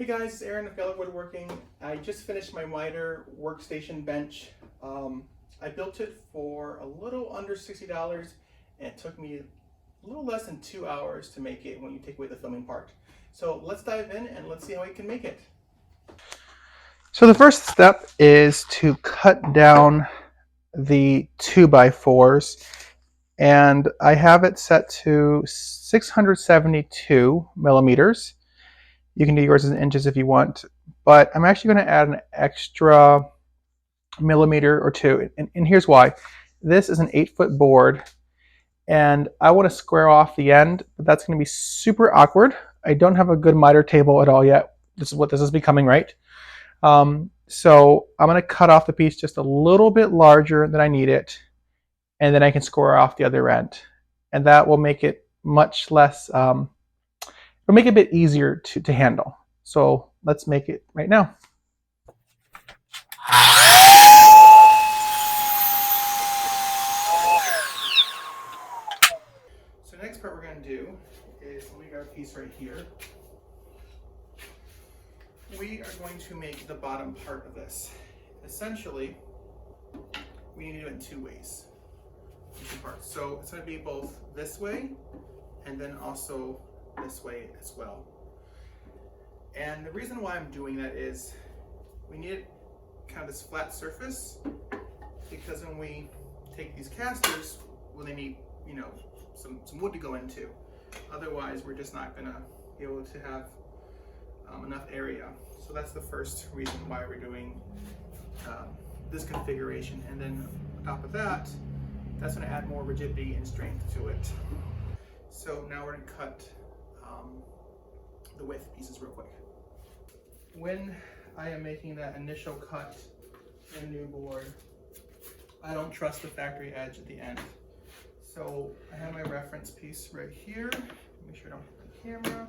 Hey guys, it's Aaron of Woodworking. I just finished my miter workstation bench. I built it for a little under $60 and it took me a little less than 2 hours to make it when you take away the filming part. So let's dive in and let's see how we can make it. So the first step is to cut down the 2x4s, and I have it set to 672 millimeters. You can do yours in inches if you want, but I'm actually going to add an extra millimeter or two, and here's why. This is an 8-foot board, and I want to square off the end, but that's going to be super awkward. I don't have a good miter table at all yet. This is what this is becoming, right? So I'm going to cut off the piece just a little bit larger than I need it, and then I can square off the other end, and that will make it much less it'll make it a bit easier to handle. So let's make it right now. So the next part we're going to do is, we got a piece right here. We are going to make the bottom part of this. Essentially, we need to do it in two ways. Two parts. So it's going to be both this way and then also this way as well. And the reason why I'm doing that is we need kind of this flat surface, because when we take these casters, well, they need, you know, some wood to go into. Otherwise, we're just not gonna be able to have enough area. So that's the first reason why we're doing this configuration. And then on top of that, that's gonna add more rigidity and strength to it. So now we're gonna cut the width pieces real quick. When I am making that initial cut in a new board, I don't trust the factory edge at the end. So I have my reference piece right here. Make sure I don't hit the camera.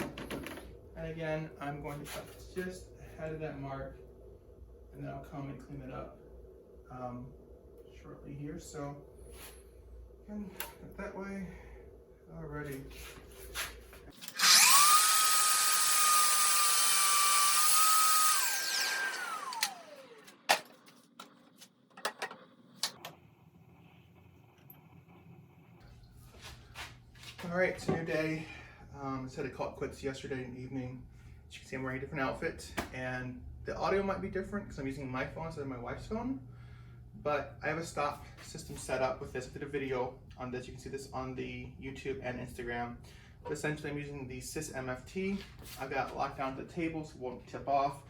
And again, I'm going to cut just ahead of that mark, and then I'll come and clean it up shortly here. So again, cut that way. Alrighty. All right, it's a new day. I said I call it quits yesterday evening. As you can see, I'm wearing a different outfit, and the audio might be different because I'm using my phone instead of my wife's phone. But I have a stop system set up with this. I did a video on this. You can see this on the YouTube and Instagram. But essentially, I'm using the SysMFT. I've got it locked down to the table so it won't tip off.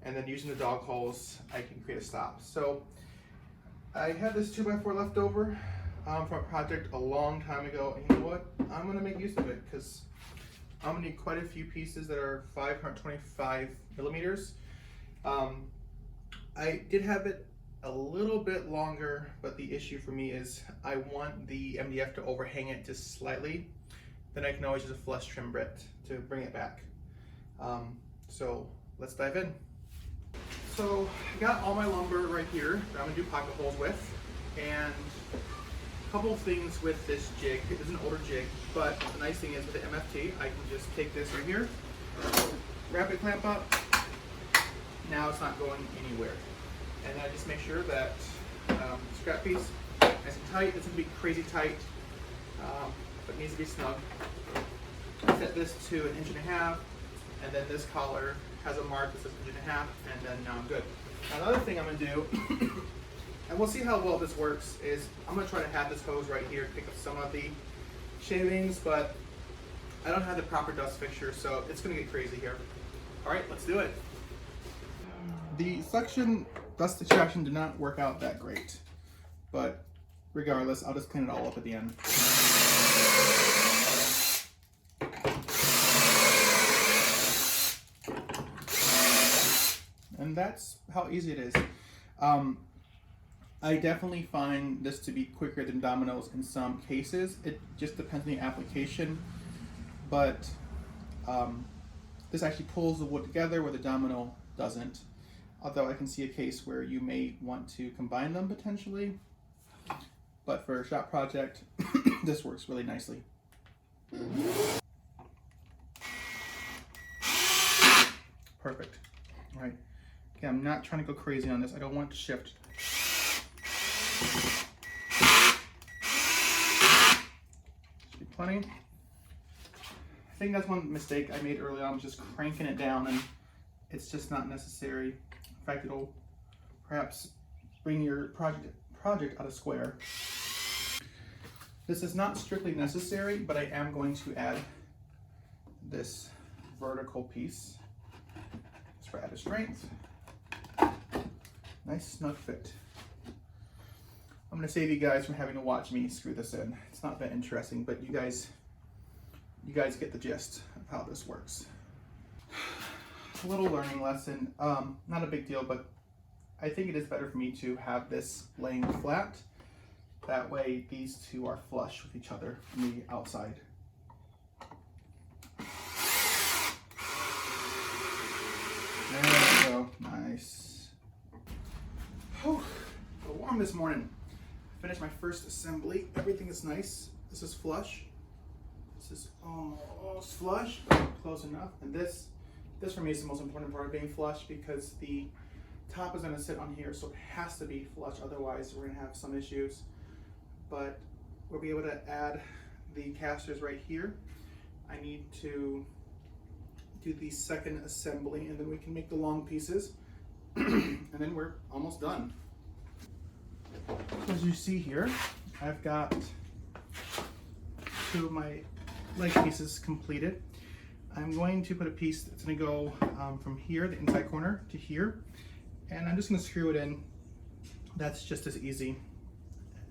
And then using the dog holes, I can create a stop. So I have this 2x4 left over from a project a long time ago, and you know what? I'm gonna make use of it because I'm gonna need quite a few pieces that are 525 millimeters. I did have it a little bit longer, but the issue for me is I want the MDF to overhang it just slightly. Then I can always use a flush trim bit to bring it back. So let's dive in. So I got all my lumber right here that I'm gonna do pocket holes with, and couple of things with this jig. It is an older jig, but the nice thing is with the MFT, I can just take this right here, wrap it, clamp up. Now it's not going anywhere. And I just make sure that scrap piece nice and tight. It's gonna be crazy tight, but it needs to be snug. I set this to 1.5 inches, and then this collar has a mark that says 1.5 inches, and then now I'm good. Now, another thing I'm gonna do, and we'll see how well this works, is I'm gonna try to have this hose right here to pick up some of the shavings, but I don't have the proper dust fixture, so it's gonna get crazy here. All right, let's do it. The suction dust extraction did not work out that great, but regardless, I'll just clean it all up at the end. And that's how easy it is. I definitely find this to be quicker than dominoes in some cases. It just depends on the application, but this actually pulls the wood together where the domino doesn't. Although I can see a case where you may want to combine them potentially, but for a shop project, this works really nicely. Perfect. All right. Okay, I'm not trying to go crazy on this. I don't want it to shift. Should be plenty. I think that's one mistake I made early on, was just cranking it down, and it's just not necessary. In fact, it'll perhaps bring your project out of square. This is not strictly necessary, but I am going to add this vertical piece just for added strength. Nice snug fit. I'm going to save you guys from having to watch me screw this in. It's not that interesting, but you guys get the gist of how this works. A little learning lesson, not a big deal, but I think it is better for me to have this laying flat. That way these two are flush with each other from the outside. There we go, nice. Whew, a little warm this morning. Finished my first assembly. Everything is nice. This is flush. This is almost flush, close enough. And this for me is the most important part of being flush, because the top is going to sit on here, so it has to be flush. Otherwise, we're going to have some issues. But we'll be able to add the casters right here. I need to do the second assembly, and then we can make the long pieces. And then we're almost done. As you see here, I've got two of my leg pieces completed. I'm going to put a piece that's going to go from here, the inside corner, to here, and I'm just going to screw it in. That's just as easy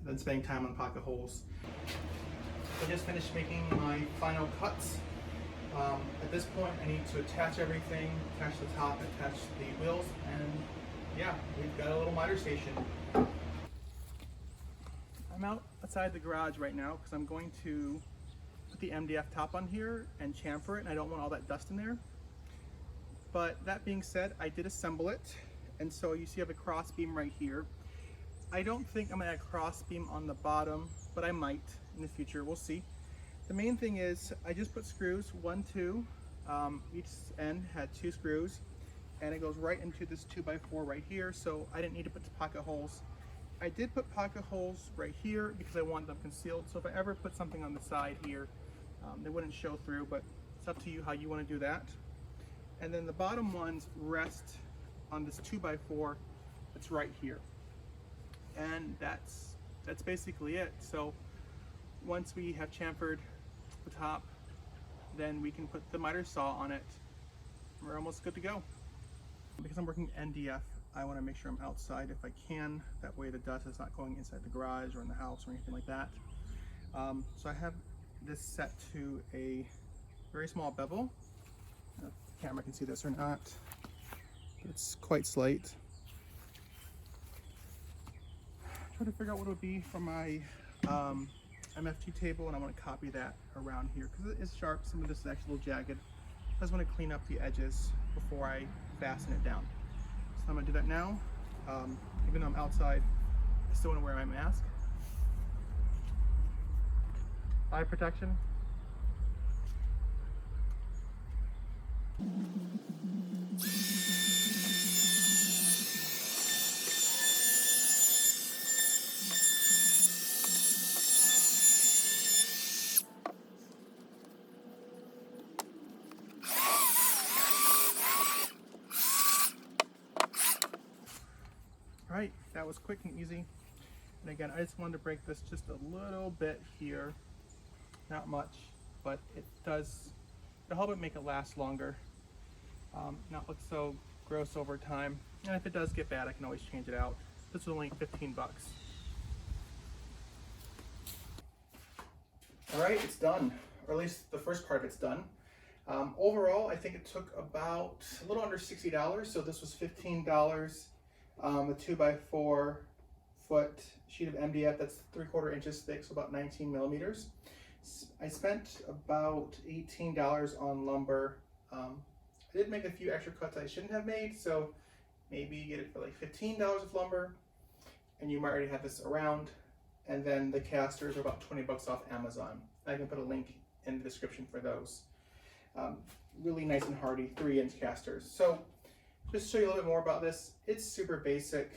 than spending time on pocket holes. I just finished making my final cuts. At this point, I need to attach everything, attach the top, attach the wheels, and yeah, we've got a little miter station. I'm outside the garage right now because I'm going to put the MDF top on here and chamfer it, and I don't want all that dust in there. But that being said, I did assemble it, and so you see I have a cross beam right here. I don't think I'm going to add a cross beam on the bottom, but I might in the future. We'll see. The main thing is I just put screws, 1, 2, each end had 2 screws, and it goes right into this 2x4 right here, so I didn't need to put the pocket holes. I did put pocket holes right here because I want them concealed, so if I ever put something on the side here, they wouldn't show through, but it's up to you how you want to do that. And then the bottom ones rest on this 2x4 that's right here. And that's basically it. So once we have chamfered the top, then we can put the miter saw on it. We're almost good to go. Because I'm working MDF, I want to make sure I'm outside if I can. That way the dust is not going inside the garage or in the house or anything like that. So I have this set to a very small bevel. I don't know if the camera can see this or not, but it's quite slight. Try to figure out what it would be for my MFG table, and I want to copy that around here because it is sharp. Some of this is actually a little jagged. I just want to clean up the edges before I fasten it down. So I'm going to do that now. Even though I'm outside, I still want to wear my mask. Eye protection. Right, that was quick and easy. And again, I just wanted to break this just a little bit here. Not much, but it'll help it make it last longer. Not look so gross over time. And if it does get bad, I can always change it out. This is only 15 bucks. All right, it's done, or at least the first part of it's done. Overall, I think it took about a little under $60. So this was $15. A 2x4 foot sheet of MDF that's 3/4 inches thick, so about 19 millimeters. I spent about $18 on lumber. I did make a few extra cuts I shouldn't have made, so maybe get it for like $15 of lumber, and you might already have this around. And then the casters are about 20 bucks off Amazon. I can put a link in the description for those. Really nice and hardy 3-inch casters. So just to show you a little bit more about this, it's super basic.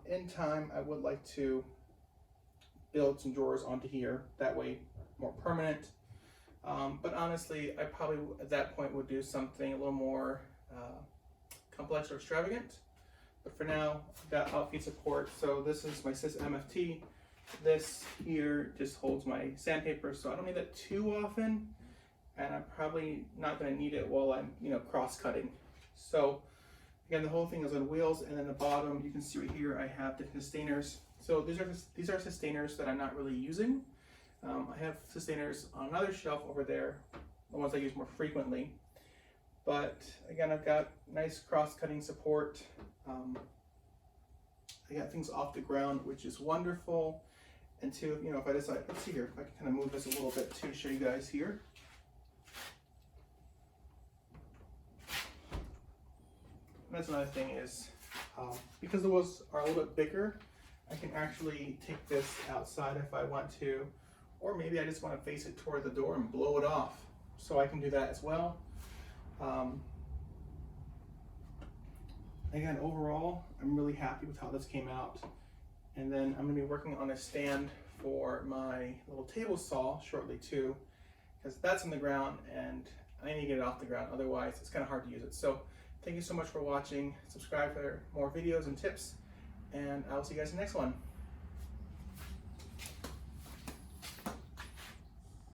In time, I would like to build some drawers onto here, that way more permanent. But honestly, I probably at that point would do something a little more complex or extravagant. But for now, I've got outfeed support. So this is my Sys MFT. This here just holds my sandpaper, so I don't need that too often, and I'm probably not going to need it while I'm, cross-cutting. So again, the whole thing is on wheels, and then the bottom, you can see right here, I have different systainers. So these are systainers that I'm not really using. I have systainers on another shelf over there, the ones I use more frequently. But again, I've got nice cross-cutting support. I got things off the ground, which is wonderful. And two, if I decide, let's see here, if I can kind of move this a little bit to show you guys here. And that's another thing is, because the wheels are a little bit bigger, I can actually take this outside if I want to, or maybe I just want to face it toward the door and blow it off. So I can do that as well. Again, overall, I'm really happy with how this came out. And then I'm going to be working on a stand for my little table saw shortly too, because that's on the ground and I need to get it off the ground, otherwise it's kind of hard to use it. So thank you so much for watching. Subscribe for more videos and tips, and I'll see you guys in the next one.